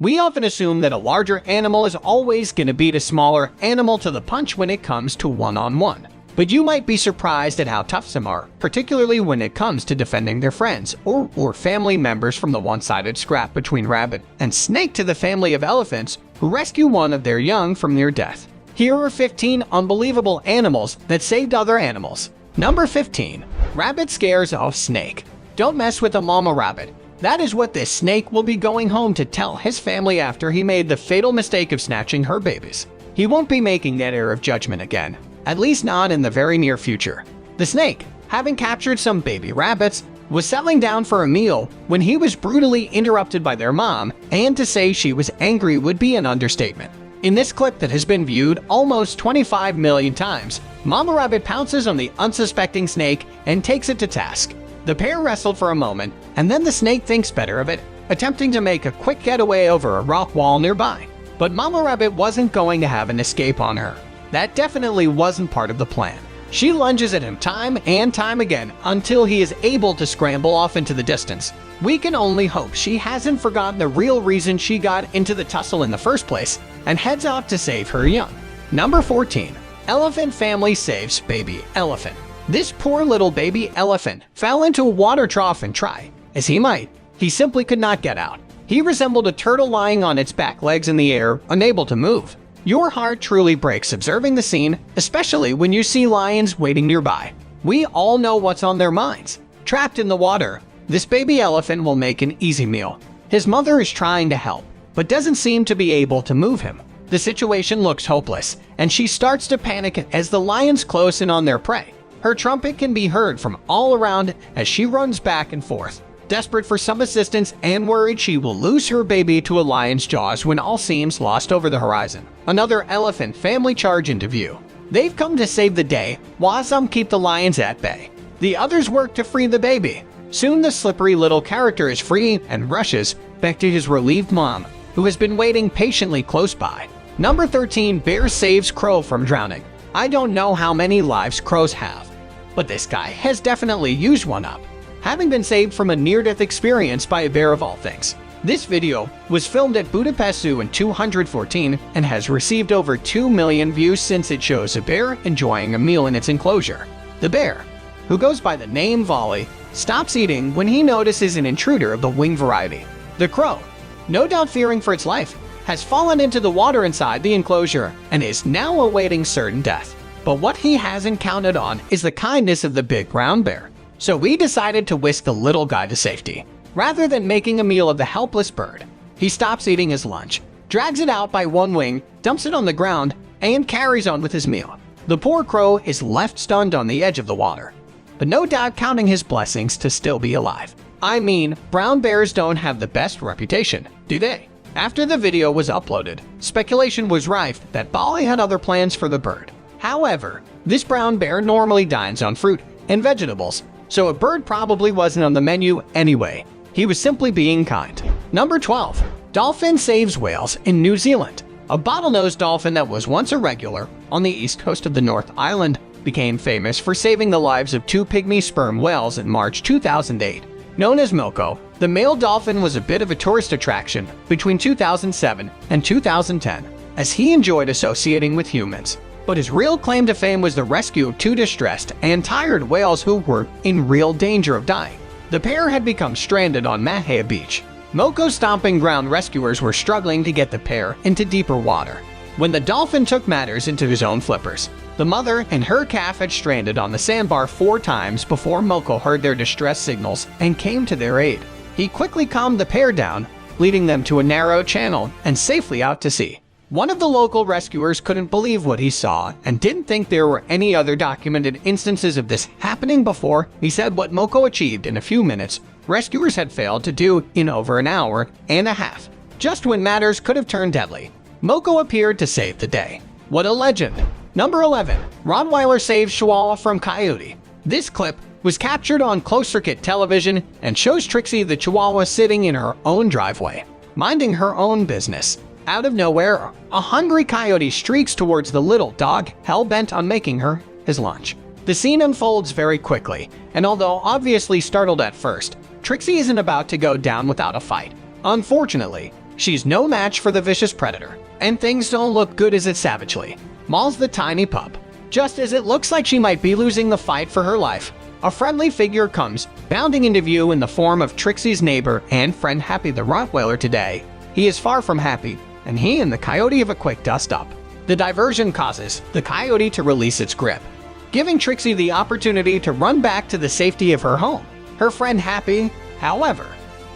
We often assume that a larger animal is always going to beat a smaller animal to the punch when it comes to one-on-one. But you might be surprised at how tough some are, particularly when it comes to defending their friends or family members from the one-sided scrap between rabbit and snake to the family of elephants who rescue one of their young from near death. Here are 15 unbelievable animals that saved other animals. Number 15. Rabbit scares off snake. Don't mess with a mama rabbit. That is what this snake will be going home to tell his family after he made the fatal mistake of snatching her babies. He won't be making that error of judgment again, at least not in the very near future. The snake, having captured some baby rabbits, was settling down for a meal when he was brutally interrupted by their mom, and to say she was angry would be an understatement. In this clip that has been viewed almost 25 million times, Mama Rabbit pounces on the unsuspecting snake and takes it to task. The pair wrestled for a moment, and then the snake thinks better of it, attempting to make a quick getaway over a rock wall nearby. But Mama Rabbit wasn't going to have an escape on her. That definitely wasn't part of the plan. She lunges at him time and time again until he is able to scramble off into the distance. We can only hope she hasn't forgotten the real reason she got into the tussle in the first place and heads off to save her young. Number 14. Elephant family saves baby elephant. This poor little baby elephant fell into a water trough and try as he might, he simply could not get out. He resembled a turtle lying on its back legs in the air, unable to move. Your heart truly breaks observing the scene, especially when you see lions waiting nearby. We all know what's on their minds. Trapped in the water, this baby elephant will make an easy meal. His mother is trying to help, but doesn't seem to be able to move him. The situation looks hopeless, and she starts to panic as the lions close in on their prey. Her trumpet can be heard from all around as she runs back and forth, desperate for some assistance and worried she will lose her baby to a lion's jaws when all seems lost over the horizon. Another elephant family charge into view. They've come to save the day, while some keep the lions at bay. The others work to free the baby. Soon the slippery little character is free and rushes back to his relieved mom, who has been waiting patiently close by. Number 13. Bear saves crow from drowning. I don't know how many lives crows have, but this guy has definitely used one up, having been saved from a near-death experience by a bear of all things. This video was filmed at Budapest Zoo in 2014 and has received over 2 million views since it shows a bear enjoying a meal in its enclosure. The bear, who goes by the name Volley, stops eating when he notices an intruder of the wing variety. The crow, no doubt fearing for its life, has fallen into the water inside the enclosure and is now awaiting certain death. But what he hasn't counted on is the kindness of the big brown bear. So we decided to whisk the little guy to safety. Rather than making a meal of the helpless bird, he stops eating his lunch, drags it out by one wing, dumps it on the ground, and carries on with his meal. The poor crow is left stunned on the edge of the water, but no doubt counting his blessings to still be alive. I mean, brown bears don't have the best reputation, do they? After the video was uploaded, speculation was rife that Bali had other plans for the bird. However, this brown bear normally dines on fruit and vegetables, so a bird probably wasn't on the menu anyway. He was simply being kind. Number 12. Dolphin saves whales in New Zealand. A bottlenose dolphin that was once a regular on the east coast of the North Island became famous for saving the lives of 2 pygmy sperm whales in March 2008. Known as Moko, the male dolphin was a bit of a tourist attraction between 2007 and 2010, as he enjoyed associating with humans. But his real claim to fame was the rescue of 2 distressed and tired whales who were in real danger of dying. The pair had become stranded on Mahia Beach. Moko's stomping ground rescuers were struggling to get the pair into deeper water when the dolphin took matters into his own flippers. The mother and her calf had stranded on the sandbar 4 times before Moko heard their distress signals and came to their aid. He quickly calmed the pair down, leading them to a narrow channel and safely out to sea. One of the local rescuers couldn't believe what he saw and didn't think there were any other documented instances of this happening before. He said what Moko achieved in a few minutes, rescuers had failed to do in over an hour and a half. Just when matters could have turned deadly, Moko appeared to save the day. What a legend! Number 11. Rottweiler saves Chihuahua from Coyote. This clip was captured on closed-circuit television and shows Trixie the Chihuahua sitting in her own driveway, minding her own business. Out of nowhere, a hungry coyote streaks towards the little dog, hell-bent on making her his lunch. The scene unfolds very quickly, and although obviously startled at first, Trixie isn't about to go down without a fight. Unfortunately, She's no match for the vicious predator, and things don't look good as it savagely mauls the tiny pup. Just as it looks like she might be losing the fight for her life, a friendly figure comes bounding into view in the form of Trixie's neighbor and friend Happy the Rottweiler. Today, he is far from happy, and he and the coyote have a quick dust-up. The diversion causes the coyote to release its grip, giving Trixie the opportunity to run back to the safety of her home. Her friend Happy, however,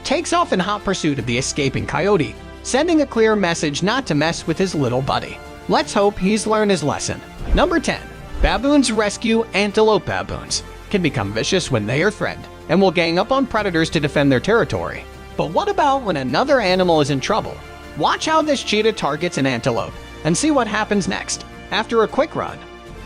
takes off in hot pursuit of the escaping coyote, sending a clear message not to mess with his little buddy. Let's hope he's learned his lesson. Number 10. Baboons rescue antelope. Baboons can become vicious when they are threatened and will gang up on predators to defend their territory. But what about when another animal is in trouble? Watch how this cheetah targets an antelope and see what happens next. After a quick run,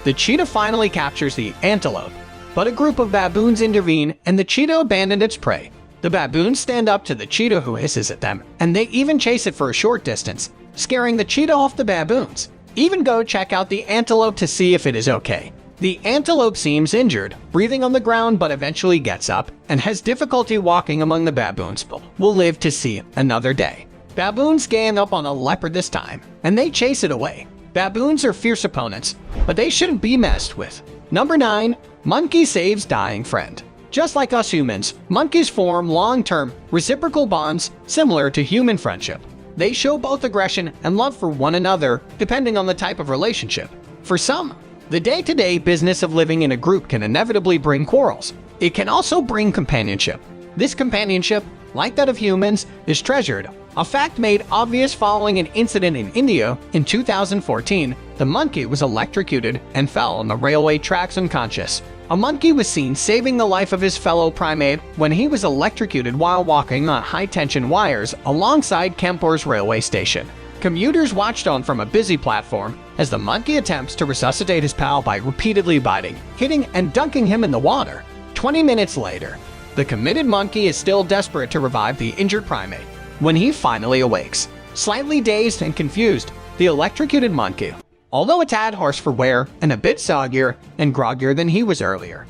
the cheetah finally captures the antelope, but a group of baboons intervene and the cheetah abandons its prey. The baboons stand up to the cheetah, who hisses at them, and they even chase it for a short distance, scaring the cheetah off. The baboons even go check out the antelope to see if it is okay. The antelope seems injured, breathing on the ground, but eventually gets up and has difficulty walking among the baboons, but will live to see another day. Baboons gang up on a leopard this time, and they chase it away. Baboons are fierce opponents, but they shouldn't be messed with. Number 9. Monkey saves dying friend. Just like us humans, monkeys form long-term, reciprocal bonds similar to human friendship. They show both aggression and love for one another, depending on the type of relationship. For some, the day-to-day business of living in a group can inevitably bring quarrels. It can also bring companionship. This companionship, like that of humans, is treasured, a fact made obvious following an incident in India in 2014. The monkey was electrocuted and fell on the railway tracks unconscious. A monkey was seen saving the life of his fellow primate when he was electrocuted while walking on high-tension wires alongside Kanpur's railway station. Commuters watched on from a busy platform as the monkey attempts to resuscitate his pal by repeatedly biting, hitting, and dunking him in the water. 20 minutes later, the committed monkey is still desperate to revive the injured primate. When he finally awakes, slightly dazed and confused, the electrocuted monkey, although a tad hoarse for wear and a bit soggier and groggier than he was earlier,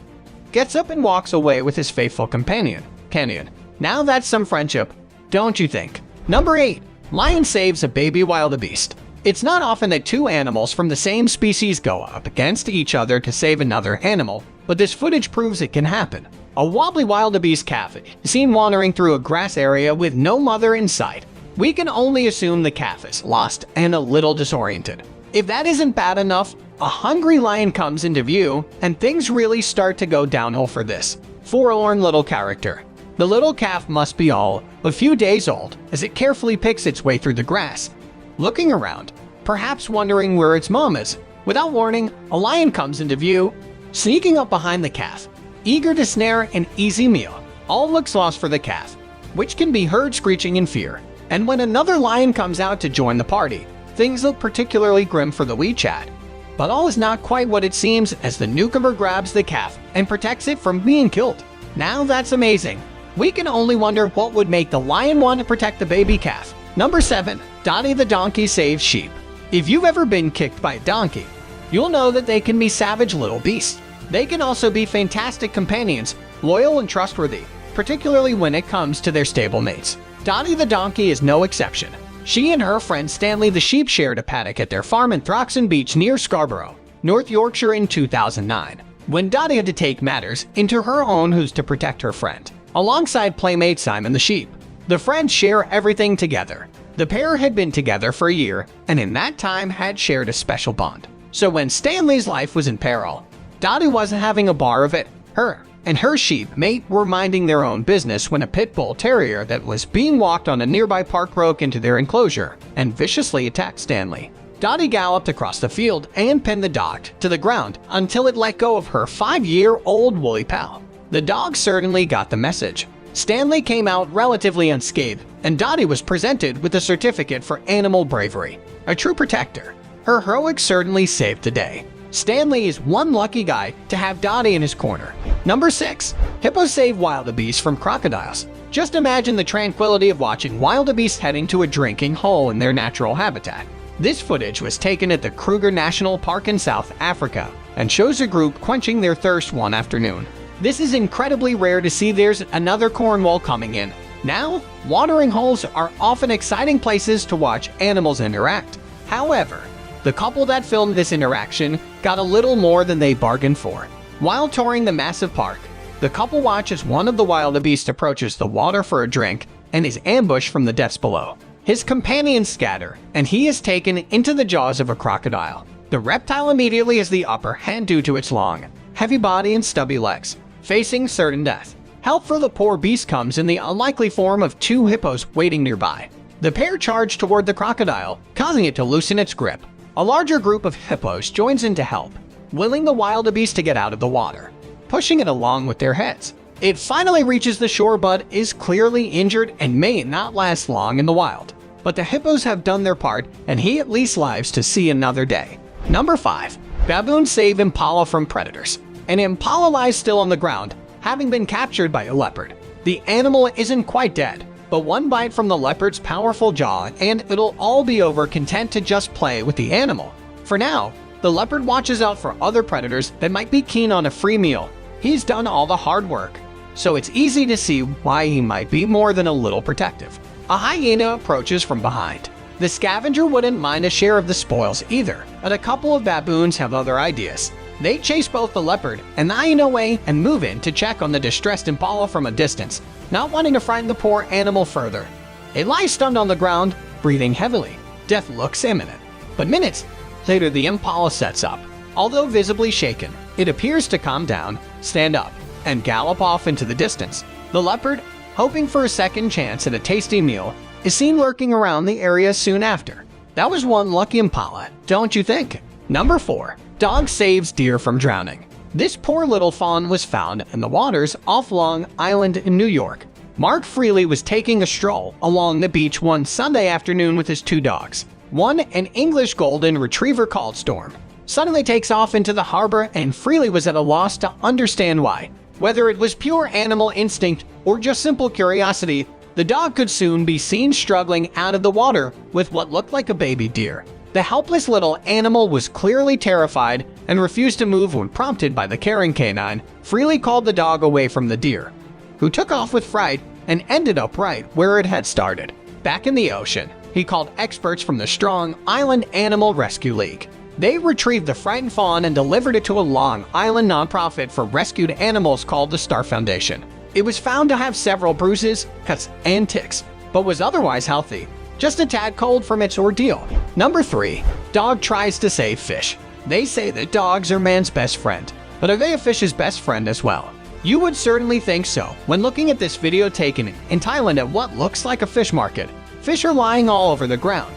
gets up and walks away with his faithful companion, Canyon. Now that's some friendship, don't you think? Number 8. Lion saves a baby wildebeest. It's not often that two animals from the same species go up against each other to save another animal, but this footage proves it can happen. A wobbly wildebeest calf is seen wandering through a grass area with no mother in sight. We can only assume the calf is lost and a little disoriented. If that isn't bad enough, a hungry lion comes into view, and things really start to go downhill for this forlorn little character. The little calf must be all a few days old as it carefully picks its way through the grass, looking around, perhaps wondering where its mom is. Without warning, a lion comes into view, sneaking up behind the calf, eager to snare an easy meal. All looks lost for the calf, which can be heard screeching in fear. And when another lion comes out to join the party, things look particularly grim for the wee chap. But all is not quite what it seems as the newcomer grabs the calf and protects it from being killed. Now that's amazing. We can only wonder what would make the lion want to protect the baby calf. Number 7. Dottie the donkey saves sheep. If you've ever been kicked by a donkey, you'll know that they can be savage little beasts. They can also be fantastic companions, loyal and trustworthy, particularly when it comes to their stable mates. Dottie the donkey is no exception. She and her friend Stanley the sheep shared a paddock at their farm in Throxton Beach near Scarborough, North Yorkshire in 2009, when Dottie had to take matters into her own hands to protect her friend, alongside playmate Simon the sheep. The friends share everything together. The pair had been together for a year, and in that time had shared a special bond. So when Stanley's life was in peril, Dottie wasn't having a bar of it. Her and her sheep mate were minding their own business when a pit bull terrier that was being walked on a nearby park broke into their enclosure and viciously attacked Stanley. Dottie galloped across the field and pinned the dog to the ground until it let go of her 5-year-old woolly pal. The dog certainly got the message. Stanley came out relatively unscathed, and Dottie was presented with a certificate for animal bravery. A true protector. Her heroics certainly saved the day. Stanley is one lucky guy to have Dottie in his corner. Number 6. Hippos save wildebeest from crocodiles. Just imagine the tranquility of watching wildebeest heading to a drinking hole in their natural habitat. This footage was taken at the Kruger National Park in South Africa and shows a group quenching their thirst one afternoon. This is incredibly rare to see. There's another Cornwall coming in, Now, watering holes are often exciting places to watch animals interact. However, the couple that filmed this interaction got a little more than they bargained for. While touring the massive park, the couple watches one of the wildebeest approaches the water for a drink and is ambushed from the depths below. His companions scatter, and he is taken into the jaws of a crocodile. The reptile immediately has the upper hand due to its long, heavy body and stubby legs, facing certain death. Help for the poor beast comes in the unlikely form of two hippos waiting nearby. The pair charge toward the crocodile, causing it to loosen its grip. A larger group of hippos joins in to help, willing the wildebeest to get out of the water, pushing it along with their heads. It finally reaches the shore but is clearly injured and may not last long in the wild. But the hippos have done their part and he at least lives to see another day. Number 5. Baboons save impala from predators. An impala lies still on the ground, having been captured by a leopard. The animal isn't quite dead, but one bite from the leopard's powerful jaw and it'll all be over, content to just play with the animal. For now, the leopard watches out for other predators that might be keen on a free meal. He's done all the hard work, so it's easy to see why he might be more than a little protective. A hyena approaches from behind. The scavenger wouldn't mind a share of the spoils either, but a couple of baboons have other ideas. They chase both the leopard and the hyena away and move in to check on the distressed impala from a distance, not wanting to frighten the poor animal further. It lies stunned on the ground, breathing heavily. Death looks imminent. But minutes later, the impala sets up. Although visibly shaken, it appears to calm down, stand up, and gallop off into the distance. The leopard, hoping for a second chance at a tasty meal, is seen lurking around the area soon after. That was one lucky impala, don't you think? Number 4. Dog saves deer from drowning. This poor little fawn was found in the waters off Long Island in New York. Mark Freely was taking a stroll along the beach one Sunday afternoon with his 2 dogs. One, an English golden retriever called Storm, suddenly takes off into the harbor, and Freely was at a loss to understand why. Whether it was pure animal instinct or just simple curiosity, the dog could soon be seen struggling out of the water with what looked like a baby deer. The helpless little animal was clearly terrified and refused to move when prompted by the caring canine. Freely called the dog away from the deer, who took off with fright and ended up right where it had started, back in the ocean. He called experts from the Strong Island Animal Rescue League. They retrieved the frightened fawn and delivered it to a Long Island nonprofit for rescued animals called the Star Foundation. It was found to have several bruises, cuts, and ticks, but was otherwise healthy, just a tad cold from its ordeal. Number 3. Dog tries to save fish. They say that dogs are man's best friend, but are they a fish's best friend as well? You would certainly think so when looking at this video taken in Thailand at what looks like a fish market. Fish are lying all over the ground,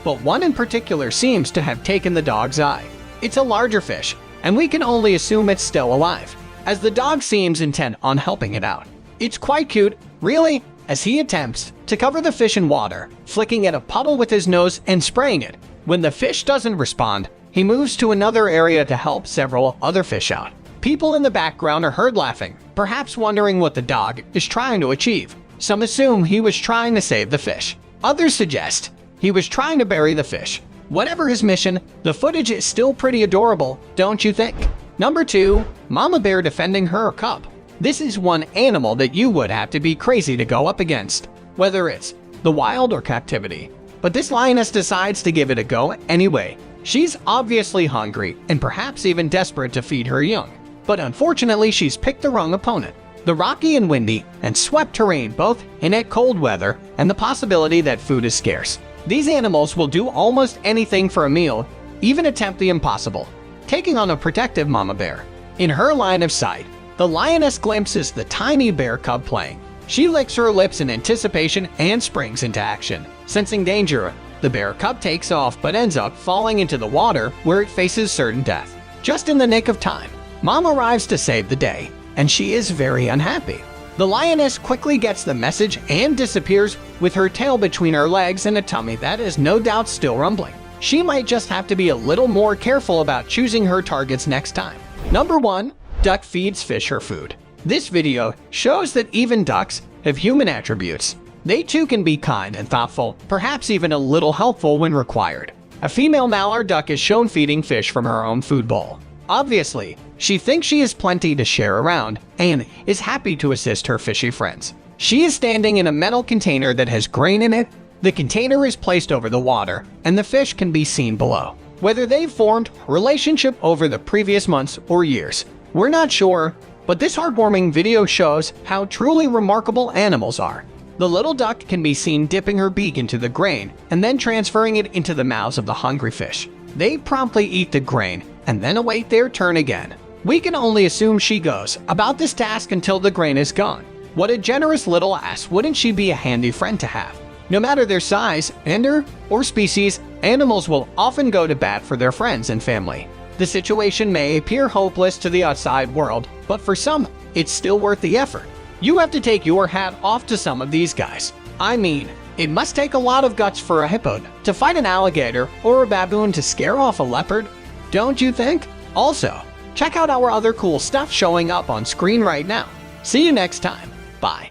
but one in particular seems to have taken the dog's eye. It's a larger fish, and we can only assume it's still alive, as the dog seems intent on helping it out. It's quite cute, really, as he attempts to cover the fish in water, flicking at a puddle with his nose and spraying it. When the fish doesn't respond, he moves to another area to help several other fish out. People in the background are heard laughing, perhaps wondering what the dog is trying to achieve. Some assume he was trying to save the fish. Others suggest he was trying to bury the fish. Whatever his mission, the footage is still pretty adorable, don't you think? Number 2. Mama bear defending her cub. This is one animal that you would have to be crazy to go up against, whether it's the wild or captivity. But this lioness decides to give it a go anyway. She's obviously hungry and perhaps even desperate to feed her young. But unfortunately, she's picked the wrong opponent. The rocky and windy and swept terrain both hint at cold weather and the possibility that food is scarce. These animals will do almost anything for a meal, even attempt the impossible, taking on a protective mama bear. In her line of sight, the lioness glimpses the tiny bear cub playing. She licks her lips in anticipation and springs into action. Sensing danger, the bear cub takes off but ends up falling into the water where it faces certain death. Just in the nick of time, Mom arrives to save the day, and she is very unhappy. The lioness quickly gets the message and disappears with her tail between her legs and a tummy that is no doubt still rumbling. She might just have to be a little more careful about choosing her targets next time. Number 1. Duck feeds fish her food. This video shows that even ducks have human attributes. They too can be kind and thoughtful, perhaps even a little helpful when required. A female mallard duck is shown feeding fish from her own food bowl. Obviously, she thinks she has plenty to share around and is happy to assist her fishy friends. She is standing in a metal container that has grain in it. The container is placed over the water, and the fish can be seen below. Whether they've formed a relationship over the previous months or years, we're not sure, but this heartwarming video shows how truly remarkable animals are. The little duck can be seen dipping her beak into the grain and then transferring it into the mouths of the hungry fish. They promptly eat the grain and then await their turn again. We can only assume she goes about this task until the grain is gone. What a generous little ass, wouldn't she be a handy friend to have? No matter their size, gender, or species, animals will often go to bat for their friends and family. The situation may appear hopeless to the outside world, but for some, it's still worth the effort. You have to take your hat off to some of these guys. I mean, it must take a lot of guts for a hippo to fight an alligator or a baboon to scare off a leopard, don't you think? Also, check out our other cool stuff showing up on screen right now. See you next time. Bye.